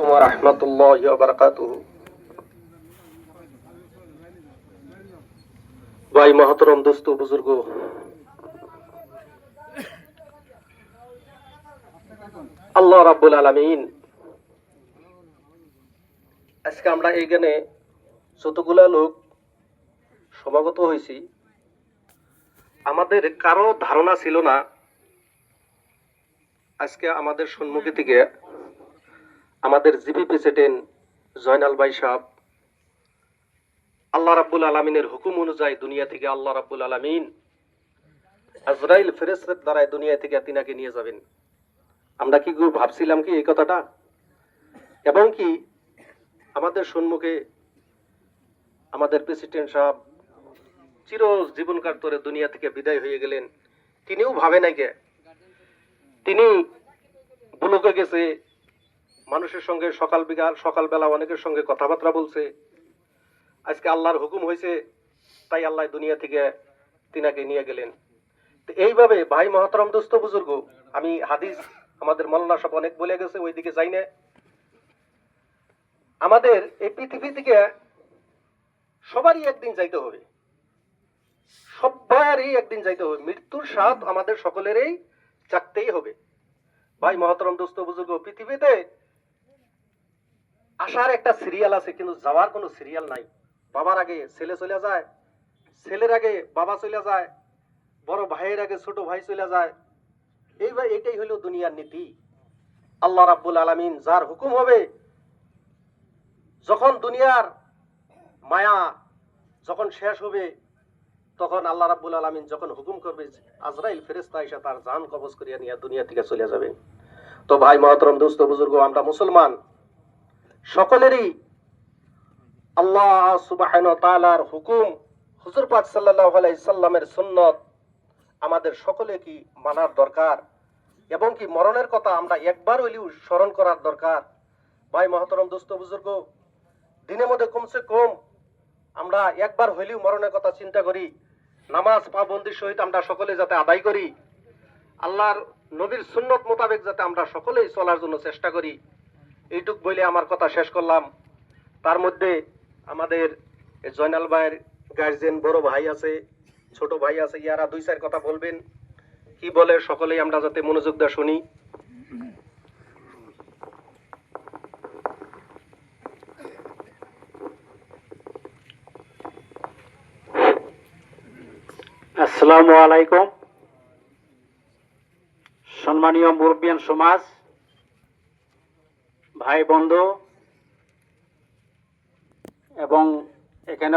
ওয়া বারাকাতুহু। ভাই মহতরম দোস্ত বুজুর্গ, আল্লাহ রাব্বুল আলামিন আজকে আমরা এইখানে যতগুলা লোক সমাগত হয়েছি, আমাদের কারো ধারণা ছিল না আজকে আমাদের সম্মুখে থেকে আমাদের জিপি প্রেসিডেন্ট জয়নাল ভাই সাহেব আল্লাহ রাব্বুল আলামিনের হুকুম অনুযায়ী দুনিয়া থেকে আল্লাহ রাব্বুল আলামিন আজরাইল ফেরেশতার দ্বারা দুনিয়া থেকে তিনাকে নিয়ে যাবেন। আমরা কি ভাবছিলাম কি এই কথাটা? এবং কি আমাদের সম্মুখে আমাদের প্রেসিডেন্ট সাহেব চির জীবনকার তরে দুনিয়া থেকে বিদায় হয়ে গেলেন, তিনিও ভাবে নাই কে। তিনি বুলকে গেছে, মানুষের সঙ্গে সকালবেলা অনেকের সঙ্গে কথাবার্তা বলছে। আজকে আল্লাহর হুকুম হয়েছে, তাই আল্লাহ দুনিয়া থেকে তিনাকে নিয়ে গেলেন। তো এইভাবে ভাই মহতরম দোস্ত বুজুর্গ, আমি হাদিস আমাদের মৌলানা সব অনেক বলে গেছে, ওইদিকে যাই না। আমাদের এই পৃথিবী থেকে সবারই একদিন যাইতে হবে, সবারই একদিন যাইতে হবে। মৃত্যুর স্বাদ আমাদের সকলেরই চাকতেই হবে। ভাই মহতরম দোস্ত বুজুর্গ, পৃথিবীতে আসার একটা সিরিয়াল আছে, কিন্তু যাওয়ার কোনো সিরিয়াল নাই। বাবার আগে ছেলে চলে যায়, ছেলের আগে বাবা চলে যায়, বড় ভাইয়ের আগে ছোট ভাই চলে যায়। এটাই হলো দুনিয়ার নীতি। আল্লাহ রাব্বুল আলামিন যার হুকুম হবে, যখন দুনিয়ার মায়া যখন শেষ হবে, তখন আল্লাহ রাব্বুল আলামিন যখন হুকুম করবে, আজরাইল ফেরেশতা এসে তার জান কবজ করিয়া নিয়ে দুনিয়া থেকে চলে যাবে। তো ভাই মহতরম দোস্ত বুজুর্গ, আমরা মুসলমান, সকলেরই আল্লাহ সুবহানাহু ওয়া তাআলার হুকুম, হুজুর পাক সাল্লাল্লাহু আলাইহি সাল্লামের সুন্নত আমাদের সকলে কি মানার দরকার, এবং কি মরণের কথা আমরা একবার হইলেও স্মরণ করার দরকার। ভাই মহতরম দোস্ত বুজুর্গ, দিনের মধ্যে কমসে কম আমরা একবার হইলেও মরণের কথা চিন্তা করি। নামাজ পাবন্দির সহিত আমরা সকলে যাতে আদায় করি, আল্লাহর নবীর সুন্নত মোতাবেক যাতে আমরা সকলেই চলার জন্য চেষ্টা করি। এইটুক বলে আমার কথা শেষ করলাম। তার মধ্যে আমাদের জয়নাল ভাইয়ের গার্জেন বড় ভাই আছে, ছোট ভাই আছে, ইয়ারা দুই চার কথা বলবেন। কি বলে সকলেই আমরা যাতে মনোযোগ দিয়ে শুনি। আসসালামু আলাইকুম। সম্মানীয় মুরব্বিয়ান সমাজ, ভাই বন্ধু এবং এখানে